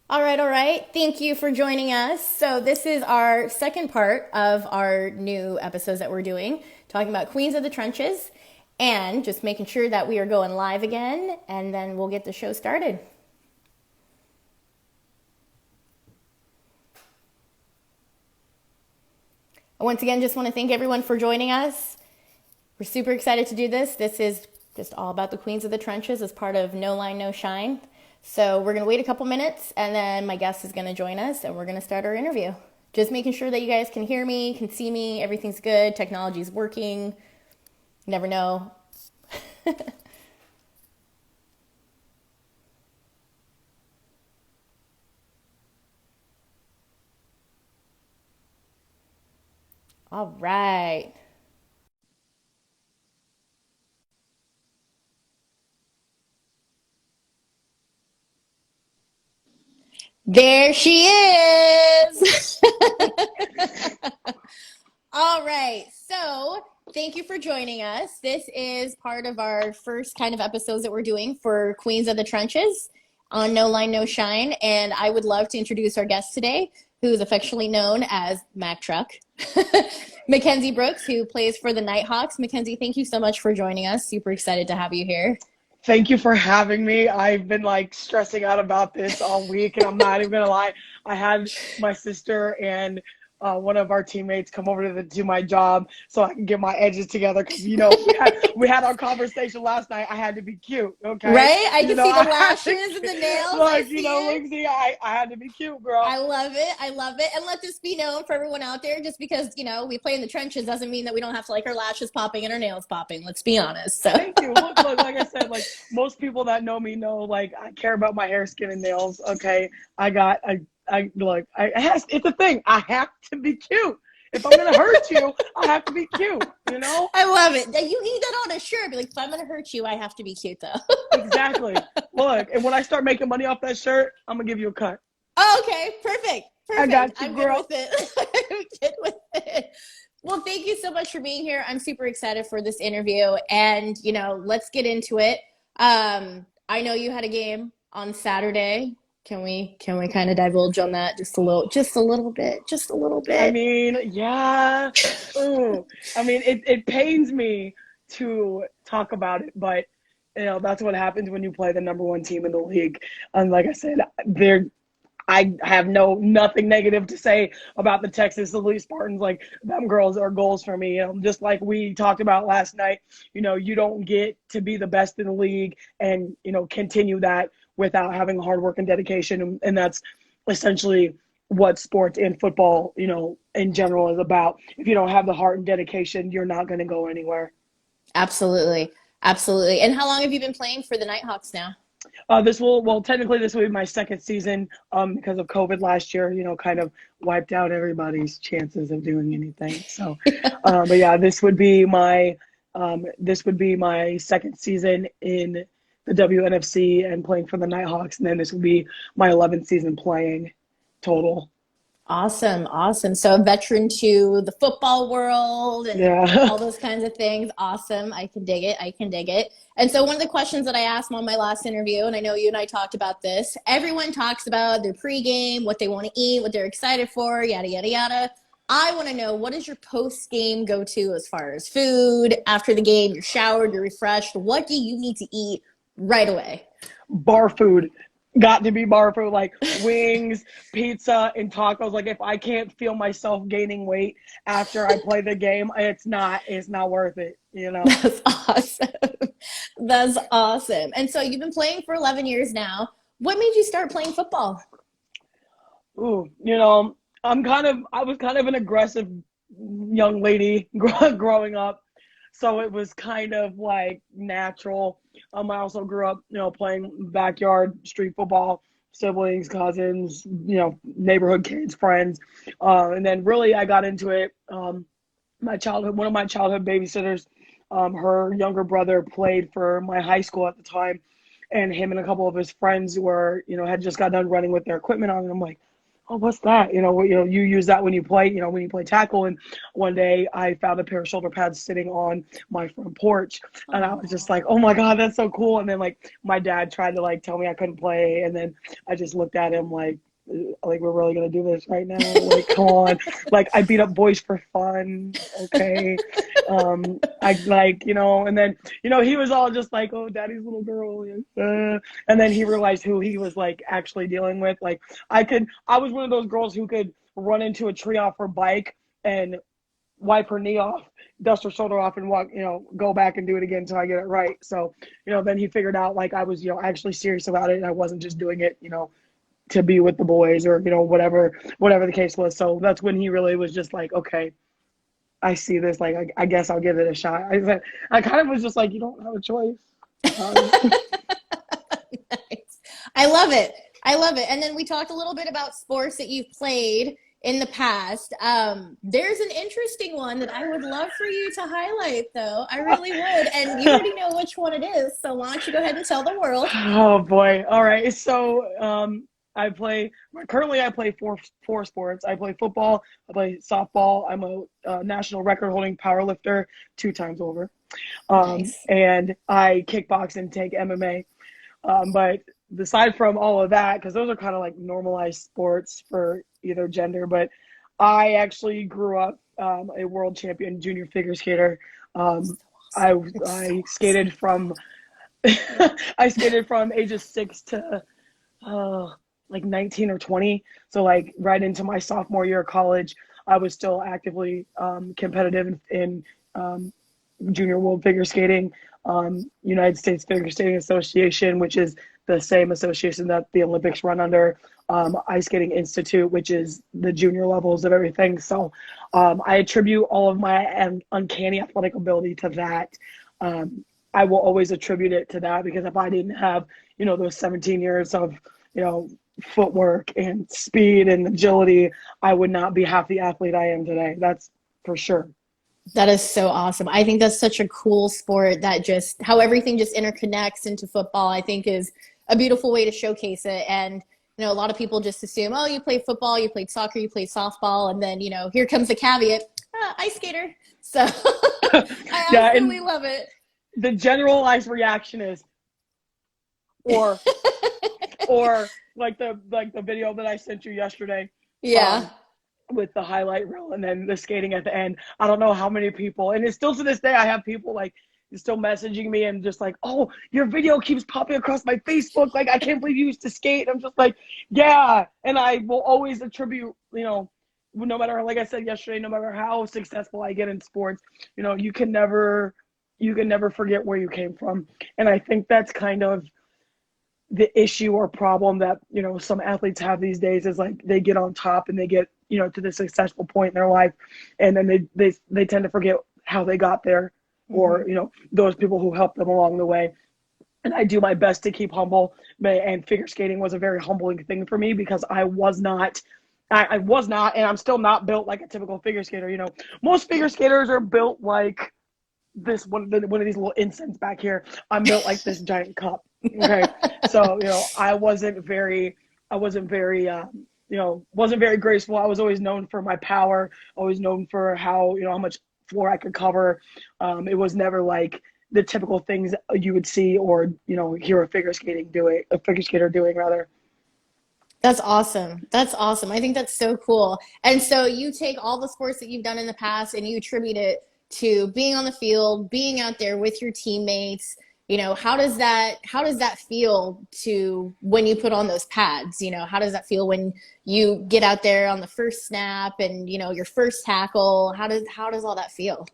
All right, all right. Thank you for joining us. So, this is our second part of our new episodes that we're doing, talking about Queens of the Trenches and just making sure that we are going live again, and then we'll get the show started. Once again, just want to thank everyone for joining us. We're super excited to do this. This is just all about the Queens of the Trenches as part of No Line, No Shine. So we're going to wait a couple minutes and then my guest is going to join us and we're going to start our interview. Just making sure that you guys can hear me, can see me, everything's good, technology's working. You never know. All right. There she is. All right. So, thank you for joining us. This is part of our first kind of episodes that we're doing for Queens of the Trenches on No Line, No Shine. And I would love to introduce our guest today, who is affectionately known as Mac Truck, Mackenzzie Brooks, who plays for the Nighthawks. Mackenzzie, thank you so much for joining us. Super excited to have you here. Thank you for having me. I've been like stressing out about this all week, and I'm not even gonna lie. I had my sister and one of our teammates come over to my job so I can get my edges together because we had our conversation last night. I had to be cute, okay? Right? I can see the I had to lashes and the nails. I like see it. Lindsay, I had to be cute, girl. I love it. I love it. And let this be known for everyone out there just because, we play in the trenches doesn't mean that we don't have to like our lashes popping and our nails popping. Let's be honest. So, Thank you. Look, like I said, like most people that know me know, like I care about my hair, skin, and nails. Okay, I look. It's a thing. I have to be cute. If I'm gonna hurt you, I have to be cute. You know? I love it. You need that on a shirt. Be like, if I'm going to hurt you, I have to be cute though. Exactly. Look, and when I start making money off that shirt, I'm gonna give you a cut. Oh, okay. Perfect. I Perfect. got you, I'm good with girl. it. I'm good with it. Well, thank you so much for being here. I'm super excited for this interview. And, let's get into it. I know you had a game on Saturday. Can we kind of divulge on that just a little I bit? mean, yeah. Ooh. I mean, it pains me to talk about it, but that's what happens when you play the number one team in the league. And like I said, I have nothing negative to say about the Texas Elite Spartans. Like them girls are goals for me. Just like we talked about last night. You don't get to be the best in the league and continue that without having hard work and dedication, and that's essentially what sports and football, in general is about. If you don't have the heart and dedication, you're not going to go anywhere. Absolutely. Absolutely. And how long have you been playing for the Nighthawks now? Technically this will be my second season, because of COVID last year, kind of wiped out everybody's chances of doing anything. So, but yeah, this would be my second season in the WNFC and playing for the Nighthawks, and then this would be my 11th season playing total. Awesome, awesome. So a veteran to the football world and Yeah. all those kinds of things. Awesome. I can dig it. I can dig it. And so one of the questions that I asked on my last interview, and I know you and I talked about this, everyone talks about their pregame, what they want to eat, what they're excited for, yada, yada, yada. I want to know, what is your post-game go-to as far as food? After the game, you're showered, you're refreshed. What do you need to eat right away? Bar food. Got to be bar food, like wings, pizza, and tacos. Like if I can't feel myself gaining weight after I play the game, it's not worth it. That's awesome. That's awesome. And so you've been playing for 11 years now. What made you start playing football? Ooh, I was kind of an aggressive young lady growing up, so it was kind of like natural. I also grew up, playing backyard street football, siblings, cousins, neighborhood kids, friends, and then really I got into it. One of my childhood babysitters, her younger brother played for my high school at the time, and him and a couple of his friends had just got done running with their equipment on, and I'm like, oh, what's that? You use that when you play, when you play tackle. And one day I found a pair of shoulder pads sitting on my front porch, and I was just like, oh my God, that's so cool. And then like my dad tried to like tell me I couldn't play, and then I just looked at him like we're really gonna do this right now? Like, come on. Like, I beat up boys for fun, okay? I like, and then, he was all just like, oh, daddy's little girl. And then he realized who he was like actually dealing with. Like, I was one of those girls who could run into a tree off her bike and wipe her knee off, dust her shoulder off, and walk, go back and do it again until I get it right. So, then he figured out like I was, actually serious about it, and I wasn't just doing it, to be with the boys or, whatever the case was. So that's when he really was just like, okay, I see this. Like, I guess I'll give it a shot. I kind of was just like, you don't have a choice. Nice. I love it. And then we talked a little bit about sports that you've played in the past. There's an interesting one that I would love for you to highlight, though. I really would. And you already know which one it is. So why don't you go ahead and tell the world? Oh, boy. All right. So, I play four sports. I play football, I play softball. I'm a national record holding power lifter 2 times over. Nice. And I kickbox and take MMA. But aside from all of that, because those are kind of like normalized sports for either gender, but I actually grew up a world champion junior figure skater. I skated from I skated from ages 6 to like 19 or 20. So like right into my sophomore year of college, I was still actively competitive in junior world figure skating, United States Figure Skating Association, which is the same association that the Olympics run under, Ice Skating Institute, which is the junior levels of everything. So I attribute all of my uncanny athletic ability to that. I will always attribute it to that, because if I didn't have, those 17 years of, footwork and speed and agility, I would not be half the athlete I am today. That's for sure. That is so awesome. I think that's such a cool sport, that just how everything just interconnects into football, I think is a beautiful way to showcase it. And, a lot of people just assume, oh, you played football, you played soccer, you played softball. And then, here comes the caveat, ice skater. So I absolutely love it. The generalized reaction is, or like the video that I sent you yesterday. Yeah. With the highlight reel and then the skating at the end. I don't know how many people, and it's still to this day, I have people like still messaging me and just like, oh, your video keeps popping across my Facebook. Like, I can't believe you used to skate. I'm just like, yeah. And I will always attribute, no matter, like I said yesterday, no matter how successful I get in sports, you can never forget where you came from. And I think that's kind of the issue or problem that, some athletes have these days, is like they get on top and they get, to the successful point in their life, and then they tend to forget how they got there, or, those people who helped them along the way. And I do my best to keep humble, and figure skating was a very humbling thing for me, because I was not, and I'm still not built like a typical figure skater. Most figure skaters are built like this one of these little incense back here. I'm built like this giant cup. Okay. So, I wasn't very graceful. I was always known for my power, always known for how much floor I could cover. It was never like the typical things you would see or, hear a figure skater doing rather. That's awesome. I think that's so cool. And so you take all the sports that you've done in the past and you attribute it to being on the field, being out there with your teammates. How does that feel to when you put on those pads? How does that feel when you get out there on the first snap and, your first tackle? How does all that feel?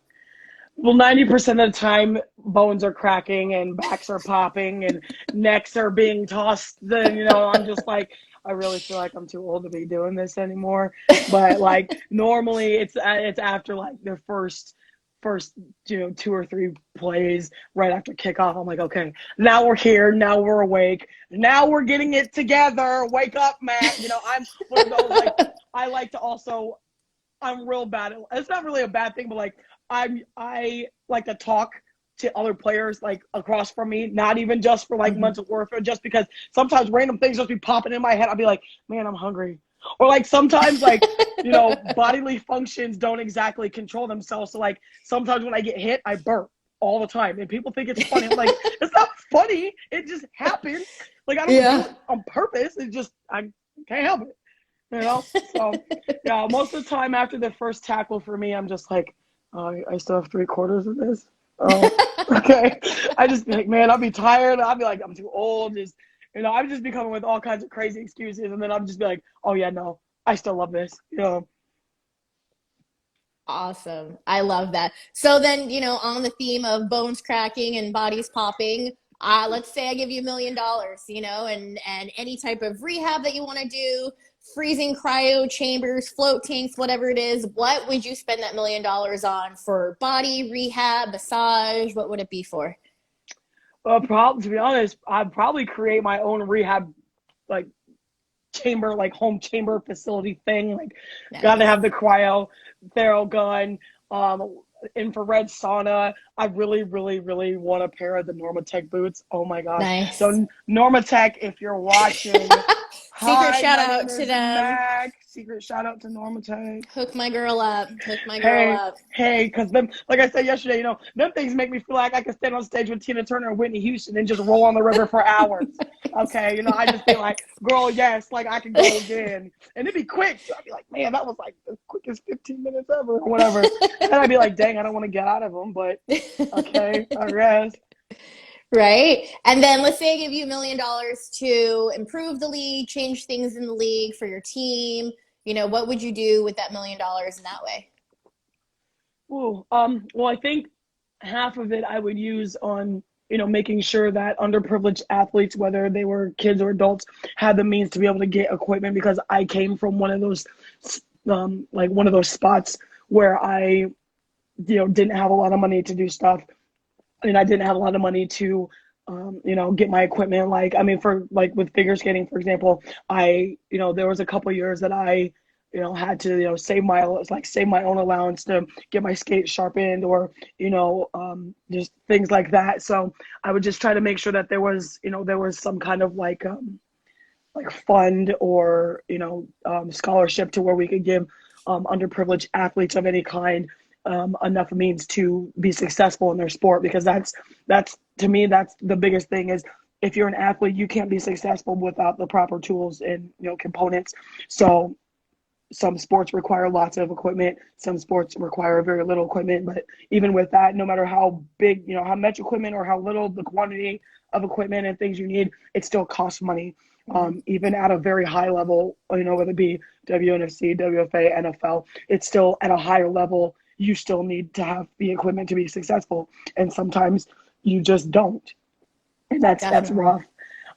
Well, 90% of the time, bones are cracking and backs are popping and necks are being tossed. Then, I'm just like, I really feel like I'm too old to be doing this anymore. But like normally it's after like the first 2 or 3 plays right after kickoff. I'm like, okay, now we're here, now we're awake, now we're getting it together. Wake up, Matt. I'm one of those, like, I like to also, I'm real bad at, it's not really a bad thing, but like I like to talk to other players like across from me, not even just for like mental warfare, just because sometimes random things just be popping in my head. I'll be like, man, I'm hungry. Or like sometimes like, you know, bodily functions don't exactly control themselves. So like sometimes when I get hit, I burp all the time. And people think it's funny. I'm like, it's not funny. It just happened. Like I don't do it on purpose. It just, I can't help it. You know? So yeah, most of the time after the first tackle for me, I'm just like, I still have 3/4 of this. Oh, okay. I just be like, man, I'll be tired. I'll be like, I'm too old. Just, you know, I'm just be coming with all kinds of crazy excuses. And then I'll just be like, oh yeah, no, I still love this. You know? Awesome. I love that. So then, on the theme of bones cracking and bodies popping, let's say I give you $1 million, and any type of rehab that you want to do, freezing cryo chambers, float tanks, whatever it is, what would you spend that $1 million on for body rehab, massage? What would it be for? Well, to be honest, I'd probably create my own rehab, like chamber, like home chamber facility thing. Like, gotta Nice. have the cryo, thero gun, infrared sauna. I really, really, really want a pair of the Normatec boots. Oh my gosh. Nice. So Normatec, if you're watching, Secret hi, shout my name out to is them. Mac. Secret shout out to Normatec. Hook my girl up. Hook my girl Hey, up. hey, because them, like I said yesterday, you know, them things make me feel like I could stand on stage with Tina Turner and Whitney Houston and just roll on the river for hours. Okay, you know, I just be like, girl, yes, like I could go again. And it'd be quick. So I'd be like, man, that was like the quickest 15 minutes ever or whatever. And I'd be like, dang, I don't want to get out of them, but okay, I guess. Right? And then let's say I give you $1 million to improve the league, change things in the league for your team. What would you do with that $1 million in that way? Ooh, well, I think half of it I would use on, you know, making sure that underprivileged athletes, whether they were kids or adults, had the means to be able to get equipment because I came from one of those, like one of those spots where I, you know, didn't have a lot of money to do stuff, and I didn't have a lot of money to, you know, get my equipment. Like, I mean, for like with figure skating, for example, you know, there was a couple years that I, you know, had to, you know, save my own allowance to get my skates sharpened or, you know, just things like that. So I would just try to make sure that there was, you know, there was some kind of like fund or, you know, scholarship to where we could give underprivileged athletes of any kind enough means to be successful in their sport, because that's to me that's the biggest thing is if you're an athlete you can't be successful without the proper tools and, you know, components. So some sports require lots of equipment, some sports require very little equipment, but even with that, no matter how big, you know, how much equipment or how little the quantity of equipment and things you need, it still costs money. Mhm. Even at a very high level, you know, whether it be WNFC, WFA, NFL, it's still at a higher level. You still need to have the equipment to be successful, and sometimes you just don't, and that's Definitely. rough.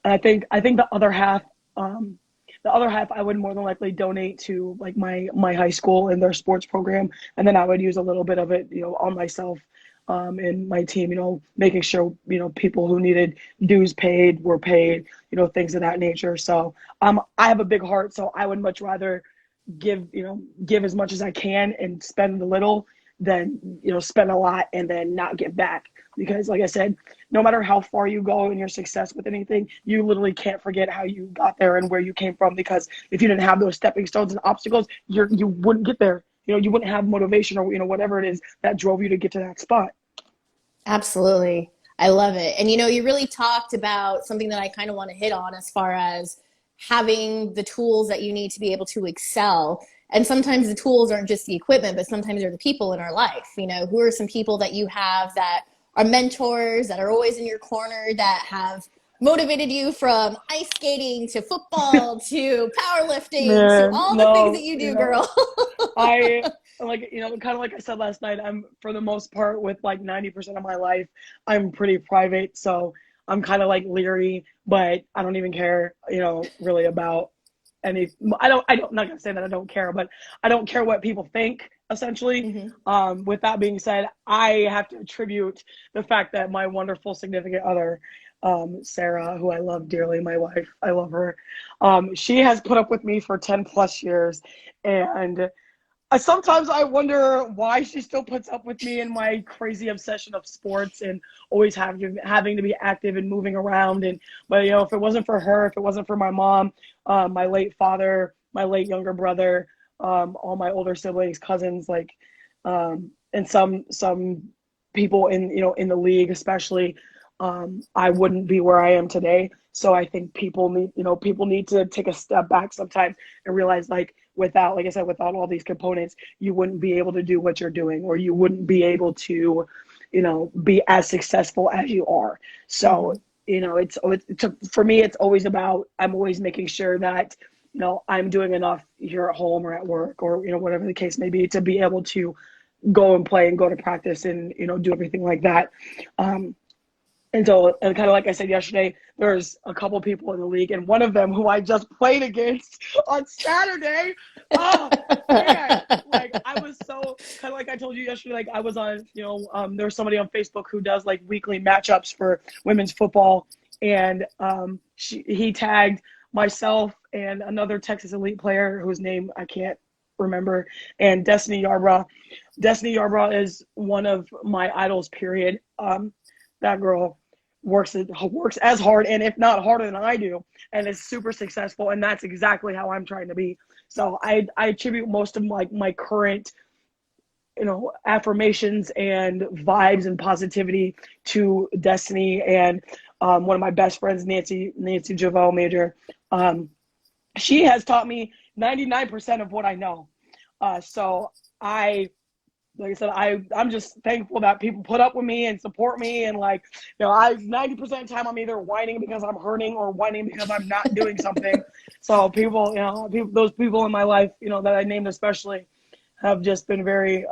And I think the other half I would more than likely donate to like my high school and their sports program, and then I would use a little bit of it, you know, on myself and my team. You know, making sure, you know, people who needed dues paid were paid. You know, things of that nature. So I have a big heart, so I would much rather give as much as I can and spend a little than, you know, spend a lot and then not get back. Because like I said, no matter how far you go in your success with anything, you literally can't forget how you got there and where you came from. Because if you didn't have those stepping stones and obstacles, you wouldn't get there. You know, you wouldn't have motivation or, you know, whatever it is that drove you to get to that spot. Absolutely. I love it. And you really talked about something that I kind of want to hit on as far as having the tools that you need to be able to excel. And sometimes the tools aren't just the equipment, but sometimes they're the people in our life. Who are some people that you have that are mentors, that are always in your corner, that have motivated you from ice skating to football to powerlifting to Man, all the things that no, you you do, know, girl. I like, you know, kind of like I said last night, I'm for the most part with like 90% of my life, I'm pretty private. So I'm kind of like leery, but I don't even care, you know, really about any, not gonna say that I don't care, but I don't care what people think, essentially. Hmm. With that being said, I have to attribute the fact that my wonderful significant other, Sarah, who I love dearly, my wife, I love her. She has put up with me for 10 plus years, and sometimes I wonder why she still puts up with me in my crazy obsession of sports and always having to be active and moving around. But you know, if it wasn't for her, if it wasn't for my mom, my late father, my late younger brother, all my older siblings, cousins, like, and some people in, in the league, especially, I wouldn't be where I am today. So I think people need to take a step back sometimes and realize, like, like I said, without all these components, you wouldn't be able to do what you're doing, or you wouldn't be able to, be as successful as you are. So, for me, it's always about, I'm always making sure that, I'm doing enough here at home or at work, or, whatever the case may be, to be able to go and play and go to practice and, do everything like that. And so, and kind of like I said yesterday, there's a couple people in the league, and one of them who I just played against on Saturday. Oh man, like, I was so, kind of like I told you yesterday, like, I was on, there's somebody on Facebook who does like weekly matchups for women's football, and he tagged myself and another Texas Elite player whose name I can't remember, and Destiny Yarbrough. Destiny Yarbrough is one of my idols, period. That girl works as hard, and if not harder than I do, and is super successful, and that's exactly how I'm trying to be. So I attribute most of my current, affirmations and vibes and positivity to Destiny, and one of my best friends, Nancy Javelle Major. She has taught me 99% of what I know. So like I said, I'm just thankful that people put up with me and support me. And, like, 90% of the time I'm either whining because I'm hurting or whining because I'm not doing something. So people, those people in my life, that I named especially, have just been a very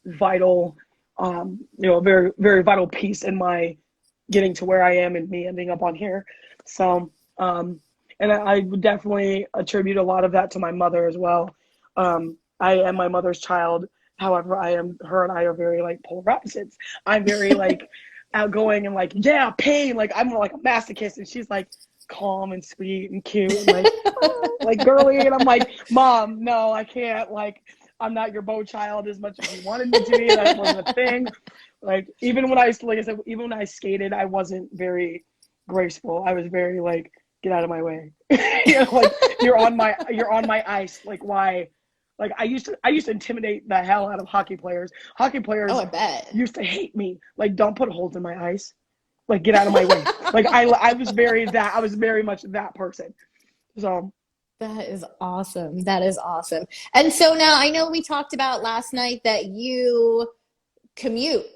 vital, very, very vital piece in my getting to where I am and me ending up on here. So, and I would definitely attribute a lot of that to my mother as well. I am my mother's child. However, her and I are very, like, polar opposites. I'm very, like, outgoing and, like, yeah, pain. Like, I'm like a masochist, and she's, like, calm and sweet and cute and, like, like, girly. And I'm like, Mom, no, I can't. Like, I'm not your beau child as much as you wanted me to be. That wasn't a thing. Like, even when I skated, I wasn't very graceful. I was very, like, get out of my way. Like, you're on my ice. Like, why? Like, I used to intimidate the hell out of hockey players. Hockey players, Oh, I bet, used to hate me. Like, don't put holes in my ice. Like, get out of my way. Like, I was very much that person. So that is awesome. That is awesome. And so now, I know we talked about last night that you commute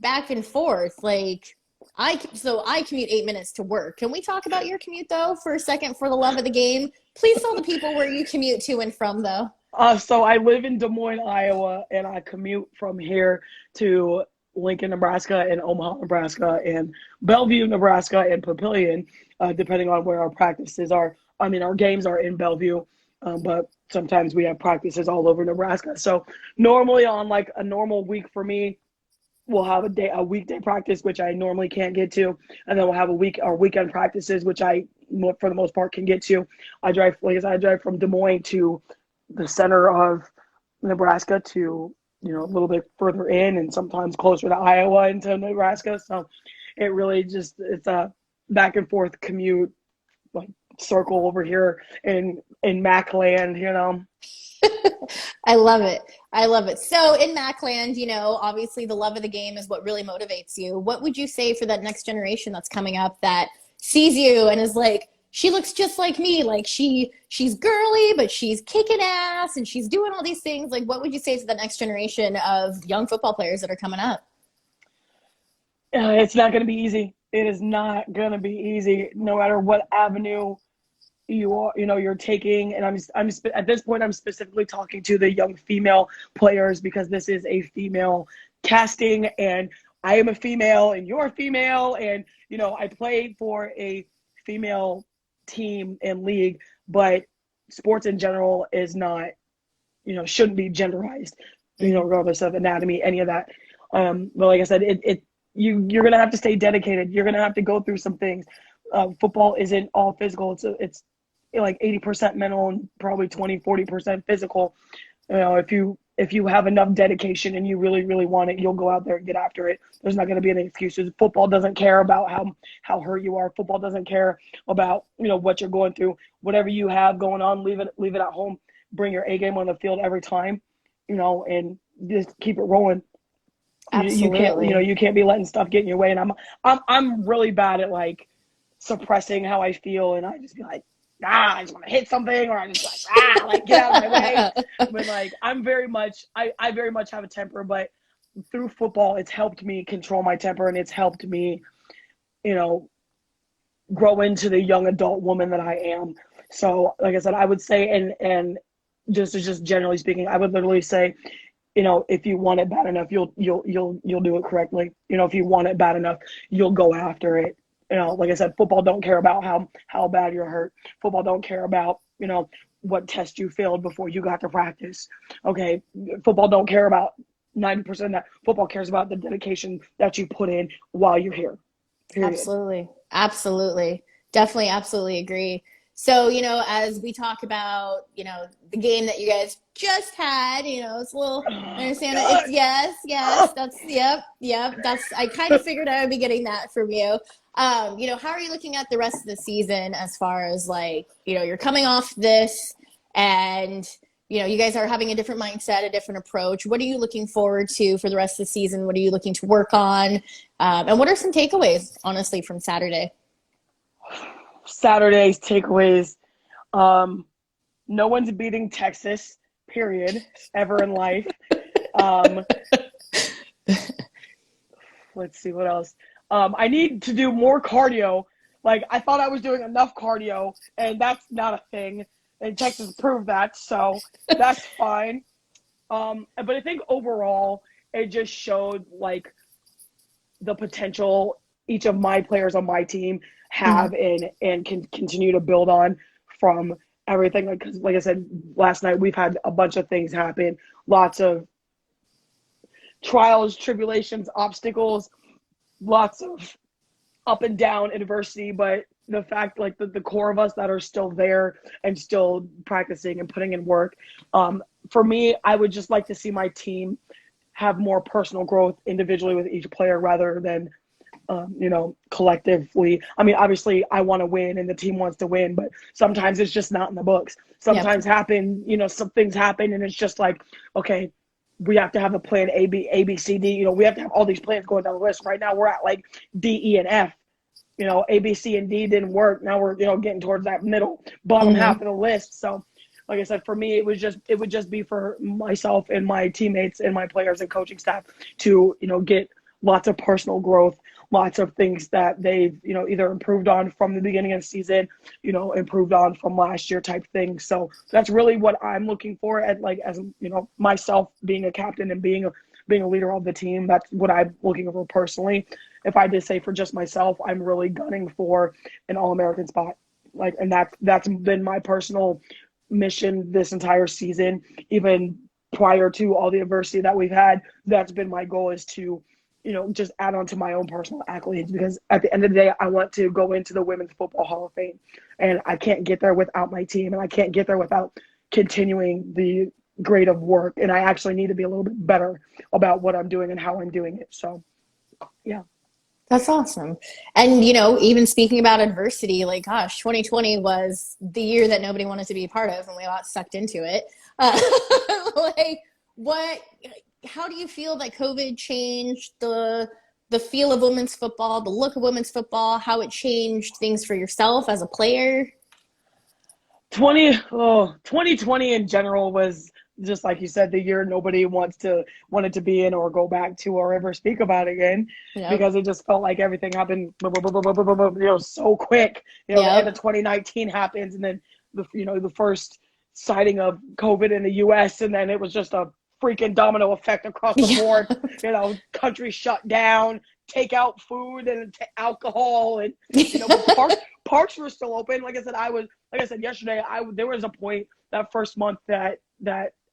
back and forth. Like, I commute 8 minutes to work. Can we talk about your commute, though, for a second, for the love of the game? Please tell the people where you commute to and from, though. So I live in Des Moines, Iowa, and I commute from here to Lincoln, Nebraska, and Omaha, Nebraska, and Bellevue, Nebraska, and Papillion, depending on where our practices are. I mean, our games are in Bellevue, but sometimes we have practices all over Nebraska. So normally, on, like, a normal week for me, we'll have a weekday practice, which I normally can't get to, and then we'll have our weekend practices, which I, for the most part, can get to. I drive from Des Moines to the center of Nebraska to, a little bit further in, and sometimes closer to Iowa into Nebraska. So it really it's a back and forth commute, like, circle over here in Mackland. I love it. I love it. So in Mackland, obviously the love of the game is what really motivates you. What would you say for that next generation that's coming up that sees you and is like, she looks just like me. Like, she's girly, but she's kicking ass and she's doing all these things. Like, what would you say to the next generation of young football players that are coming up? It's not going to be easy. It is not going to be easy, no matter what avenue you're taking. And I'm at this point, I'm specifically talking to the young female players, because this is a female casting, and I am a female and you're a female, and I played for a female team and league, but sports in general is not, shouldn't be genderized, regardless of anatomy, any of that. But like I said, you're gonna have to stay dedicated. You're gonna have to go through some things. Football isn't all physical. It's like 80% mental and probably 40% physical. If you if you have enough dedication and you really, really want it, you'll go out there and get after it. There's not going to be any excuses. Football doesn't care about how hurt you are. Football doesn't care about, what you're going through. Whatever you have going on, leave it at home. Bring your A game on the field every time, and just keep it rolling. Absolutely. You can't be letting stuff get in your way. And I'm really bad at like suppressing how I feel, and I just be like, I just want to hit something, or I just like get out of my way. But like I very much have a temper, but through football, it's helped me control my temper, and it's helped me, grow into the young adult woman that I am. So, like I said, I would say, and just generally speaking, I would literally say, if you want it bad enough, you'll do it correctly. If you want it bad enough, you'll go after it. Like I said, football don't care about how bad you're hurt. Football don't care about, what test you failed before you got to practice. Okay. Football don't care about 90% of that. Football cares about the dedication that you put in while you're here. Period. Absolutely. Absolutely. Definitely. Absolutely agree. So, as we talk about, the game that you guys just had, it's a little, I understand it. It's, yes, that's, yep. I kind of figured I would be getting that from you. How are you looking at the rest of the season as far as like, you're coming off this and, you guys are having a different mindset, a different approach. What are you looking forward to for the rest of the season? What are you looking to work on? And what are some takeaways, honestly, from Saturday? Saturday's takeaways. No one's beating Texas, period, ever in life. Let's see what else. I need to do more cardio. Like, I thought I was doing enough cardio, and that's not a thing. And Texas proved that, so that's fine. But I think overall, it just showed, like, the potential each of my players on my team have and can continue to build on from everything. Because like I said, last night we've had a bunch of things happen, lots of trials, tribulations, obstacles, lots of up and down adversity, but the fact like the core of us that are still there and still practicing and putting in work. For me, I would just like to see my team have more personal growth individually with each player rather than collectively. I mean, obviously I want to win and the team wants to win, but sometimes it's just not in the books. Sometimes some things happen and it's just like, okay, we have to have a plan A, B, C, D. We have to have all these plans going down the list. Right now we're at like D, E, and F. A, B, C, and D didn't work. Now we're, getting towards that bottom half of the list. So like I said, for me, it would just be for myself and my teammates and my players and coaching staff to, get lots of personal growth, lots of things that they've, either improved on from the beginning of the season, improved on from last year type thing. So that's really what I'm looking for at as myself being a captain and being a leader of the team. That's what I'm looking for personally. If I did say for just myself, I'm really gunning for an All-American spot. And that's been my personal mission this entire season, even prior to all the adversity that we've had. That's been my goal, is to just add on to my own personal accolades, because at the end of the day, I want to go into the Women's Football Hall of Fame, and I can't get there without my team, and I can't get there without continuing the grade of work, and I actually need to be a little bit better about what I'm doing and how I'm doing it. So, yeah. That's awesome. And, even speaking about adversity, like, gosh, 2020 was the year that nobody wanted to be a part of, and we got sucked into it. How do you feel that COVID changed the feel of women's football, the look of women's football, how it changed things for yourself as a player? 2020 in general was, just like you said, the year nobody wanted to be in or go back to or ever speak about again, because it just felt like everything happened so quick. The end of 2019 happens, and then the first sighting of COVID in the US, and then it was just a freaking domino effect across the board. Country shut down, take out food and alcohol, and parks were still open. Like I said yesterday, there was a point that first month that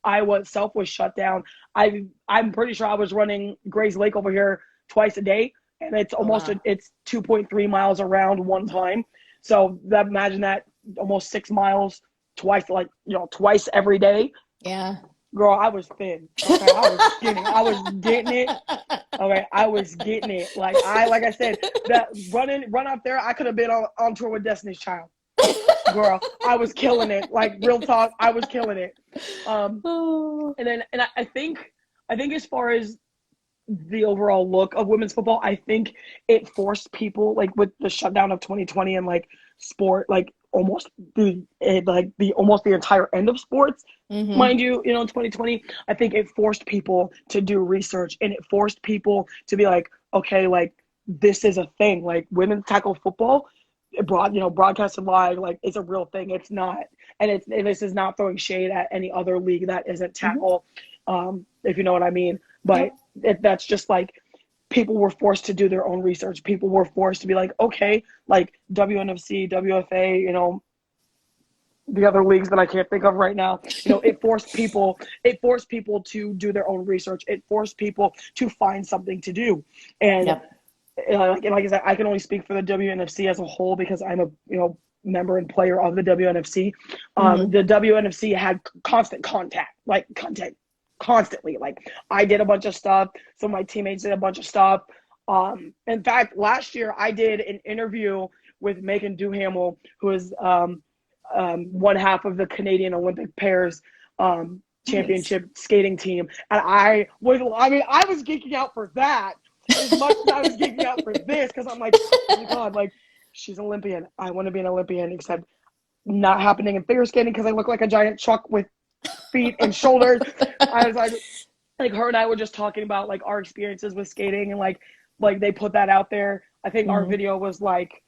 Iowa itself was shut down. I'm pretty sure I was running Gray's Lake over here twice a day, and it's almost it's 2.3 miles around one time. So imagine that, almost 6 miles twice every day. Yeah. Girl, I was thin. Okay, I was skinny. I was getting it. Okay, I was getting it. Like I said, that run up there, I could have been on tour with Destiny's Child. Girl, I was killing it. Like, real talk, I was killing it. And I think as far as the overall look of women's football, I think it forced people, like with the shutdown of 2020 and like sport, like almost the entire end of sports, mind you, 2020, I think it forced people to do research, and it forced people to be like, okay, like this is a thing, like women's tackle football broadcasted live, like it's a real thing. It's not, and this is not throwing shade at any other league that isn't tackle, if you know what I mean. But that's just like, people were forced to do their own research. People were forced to be like, okay, like WNFC, WFA, the other leagues that I can't think of right now, it forced people to do their own research. It forced people to find something to do. And like I said, I can only speak for the WNFC as a whole because I'm a member and player of the WNFC. The WNFC had constant contact, constantly. Like, I did a bunch of stuff. Some of my teammates did a bunch of stuff. In fact, last year I did an interview with Megan Duhamel, who is one half of the Canadian Olympic pairs championship skating team. And I was geeking out for that as much as I was geeking out for this, because I'm like, oh my God, like, she's an Olympian. I want to be an Olympian, except not happening in figure skating because I look like a giant truck with feet and shoulders. I was like her and I were just talking about like our experiences with skating, and like they put that out there. I think our video was like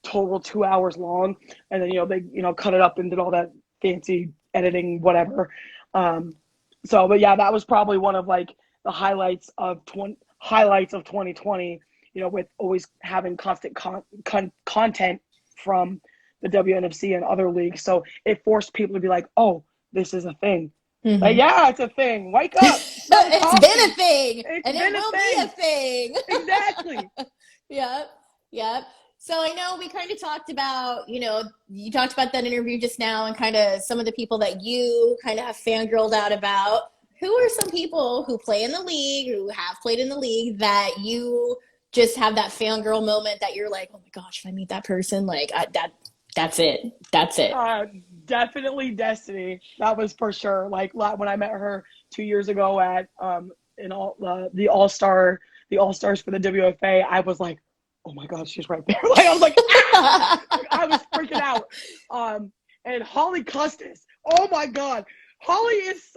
total 2 hours long, and then they cut it up and did all that fancy editing, whatever. But yeah, that was probably one of like the highlights of 2020, with always having constant content from the WNFC and other leagues. So it forced people to be like, oh, this is a thing. Like, yeah, it's a thing. Wake up. It's been a thing. And it will be a thing. Exactly. Yep. So I know we kind of talked about, you talked about that interview just now and kind of some of the people that you kind of have fangirled out about. Who are some people who play in the league, who have played in the league, that you just have that fangirl moment that you're like, oh my gosh, if I meat that person, like that's it. Definitely Destiny. That was for sure. Like, when I met her 2 years ago at the All-Stars for the WFA, I was like, oh my God, she's right there. Like, I was like, ah! I was freaking out. And Holly Custis. Oh my God. Holly is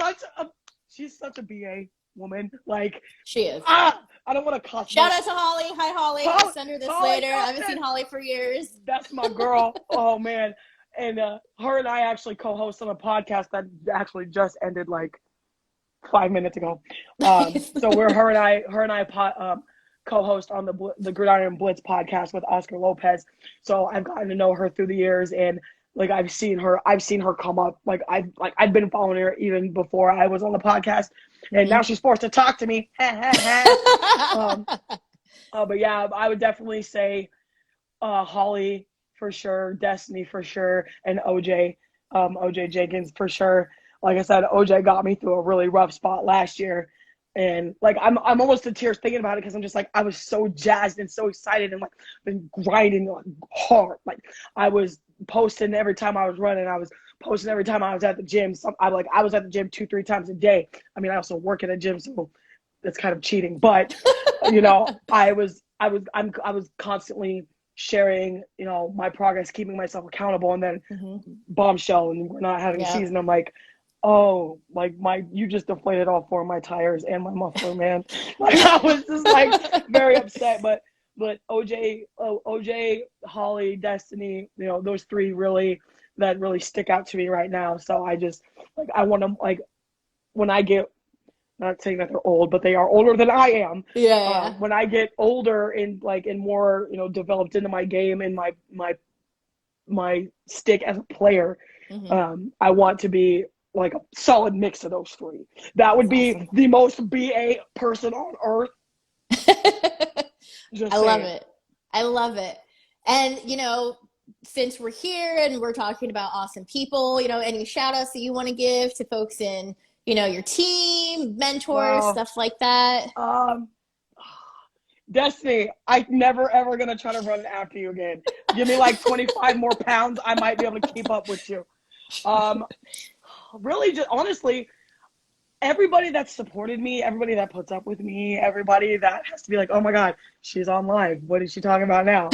she's such a BA woman. Like, she is. I don't want to cuss. Shout out to Holly. Hi, Holly. I'll send her this later. I haven't seen Holly for years. That's my girl. Oh man. And her and I actually co-host on a podcast that actually just ended like 5 minutes ago. So her and I co-host on the Gridiron Blitz podcast with Oscar Lopez. So I've gotten to know her through the years, and like I've seen her come up. Like I've been following her even before I was on the podcast, and now she's forced to talk to me. But yeah, I would definitely say Holly for sure, Destiny for sure, and OJ Jenkins for sure. Like I said, OJ got me through a really rough spot last year. And like I'm almost to tears thinking about it, because I'm just like, I was so jazzed and so excited and like been grinding like hard. Like, I was posting every time I was running. I was posting every time I was at the gym. I was at the gym 2-3 times a day. I mean, I also work at a gym, so that's kind of cheating. But I was constantly sharing my progress, keeping myself accountable, and then bombshell, and we're not having a season. I'm like, oh, like you just deflated all 4 of my tires and my muffler, man. Like, I was just like very upset. But OJ, Holly, Destiny, those 3 really stick out to me right now. So I just like, I want to, like, when I get, not saying that they're old, but they are older than I am. Yeah. When I get older and more, developed into my game and my stick as a player, I want to be like a solid mix of those 3. That would be awesome. The most BA person on earth. I love it. And, since we're here and we're talking about awesome people, any shout outs that you want to give to folks in your team, mentors, Wow. stuff like that? Destiny, I'm never ever gonna try to run after you again. Give me like 25 more pounds, I might be able to keep up with you. Really, just honestly, everybody that supported me, everybody that puts up with me, everybody that has to be like, oh my God, she's on live. What is she talking about now?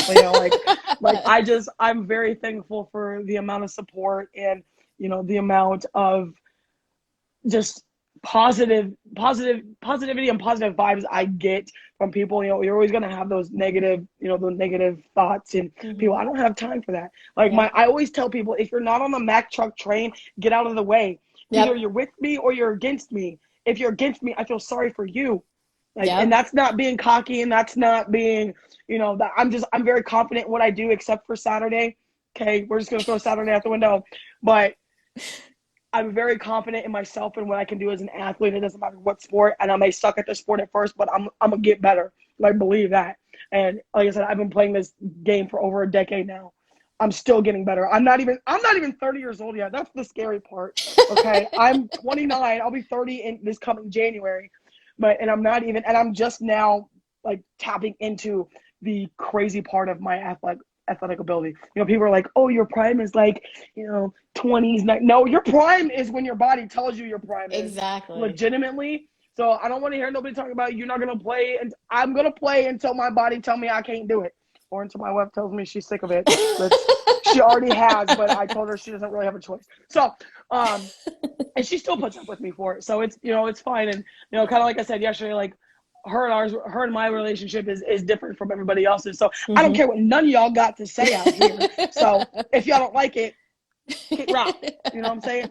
I'm very thankful for the amount of support and, the amount of just positivity and positive vibes I get from people. You're always gonna have those negative, those negative thoughts and people. I don't have time for that. I always tell people, if you're not on the Mack truck train, get out of the way. Either you're with me or you're against me. If you're against me, I feel sorry for you. And that's not being cocky, and that's not being, that I'm very confident in what I do, except for Saturday. Okay, we're just gonna throw Saturday out the window, but I'm very confident in myself and what I can do as an athlete. It doesn't matter what sport, and I may suck at the sport at first, but I'm gonna get better. Believe that. And like I said, I've been playing this game for over a decade now. I'm still getting better. I'm not even 30 years old yet. That's the scary part. Okay, I'm 29. I'll be 30 in this coming January, and I'm just now tapping into the crazy part of my athletic ability. People are like, oh, your prime is 20s. No, your prime is when your body tells you your prime is. Exactly. Legitimately. So I don't want to hear nobody talking about you're not going to play. And I'm going to play until my body tells me I can't do it. Or until my wife tells me she's sick of it. She already has, but I told her she doesn't really have a choice. So, and she still puts up with me for it. So it's, it's fine. And, kind of like I said yesterday, her and my relationship is different from everybody else's. So I don't care what none of y'all got to say out here. So if y'all don't like it, kick rock. You know what I'm saying?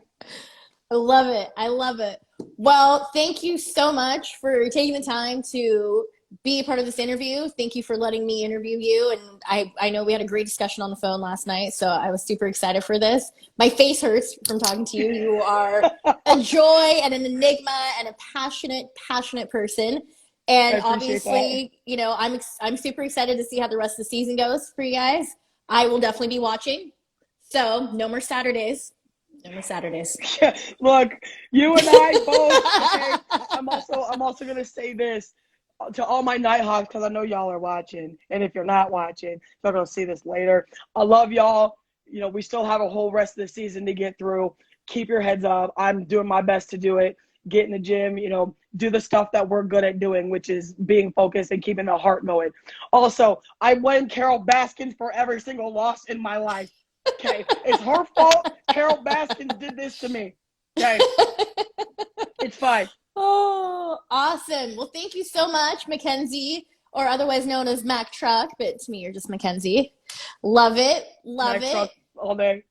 I love it. I love it. Well, thank you so much for taking the time to be a part of this interview. Thank you for letting me interview you. And I know we had a great discussion on the phone last night, so I was super excited for this. My face hurts from talking to you. You are a joy and an enigma and a passionate person. And obviously, I'm super excited to see how the rest of the season goes for you guys. I will definitely be watching. So no more Saturdays. No more Saturdays. Yeah, look, you and I both. Okay, I'm also gonna say this to all my Nighthawks, because I know y'all are watching. And if you're not watching, you're gonna see this later. I love y'all. We still have a whole rest of the season to get through. Keep your heads up. I'm doing my best to do it. Get in the gym, do the stuff that we're good at doing, which is being focused and keeping the heart going. Also, I blame Carol Baskins for every single loss in my life. Okay, it's her fault. Carol Baskins did this to me. Okay, it's fine. Oh, awesome. Well, thank you so much, Mackenzzie, or otherwise known as Mack Truck, but to me, you're just Mackenzzie. Love it. Love it. Truck all day.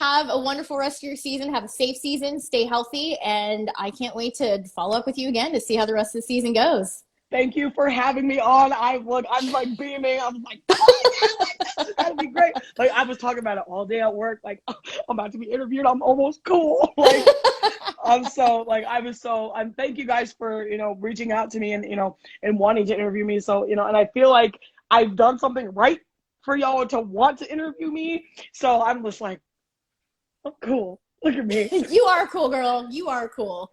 Have a wonderful rest of your season. Have a safe season. Stay healthy. And I can't wait to follow up with you again to see how the rest of the season goes. Thank you for having me on. I'm beaming. I was like, oh, this is gonna be great. I was talking about it all day at work. I'm about to be interviewed. I'm almost cool. Thank you guys for, reaching out to me and wanting to interview me. So, and I feel like I've done something right for y'all to want to interview me. So I'm just like, I'm cool. Look at me. You are cool, girl. You are cool.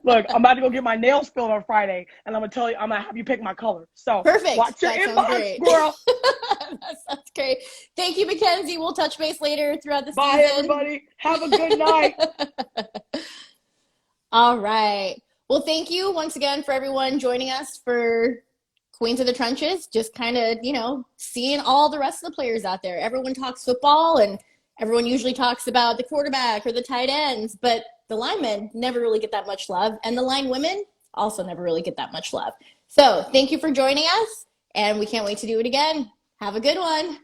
Look, I'm about to go get my nails filled on Friday, and I'm gonna have you pick my color. So perfect. Watch your inbox, girl. That sounds great. Thank you, Mackenzzie. We'll touch base later throughout the season. Bye, everybody. Have a good night. All right. Well, thank you once again for everyone joining us for Queens of the Trenches. Just kind of, seeing all the rest of the players out there. Everyone talks football, and everyone usually talks about the quarterback or the tight ends, but the linemen never really get that much love, and the line women also never really get that much love. So thank you for joining us, and we can't wait to do it again. Have a good one.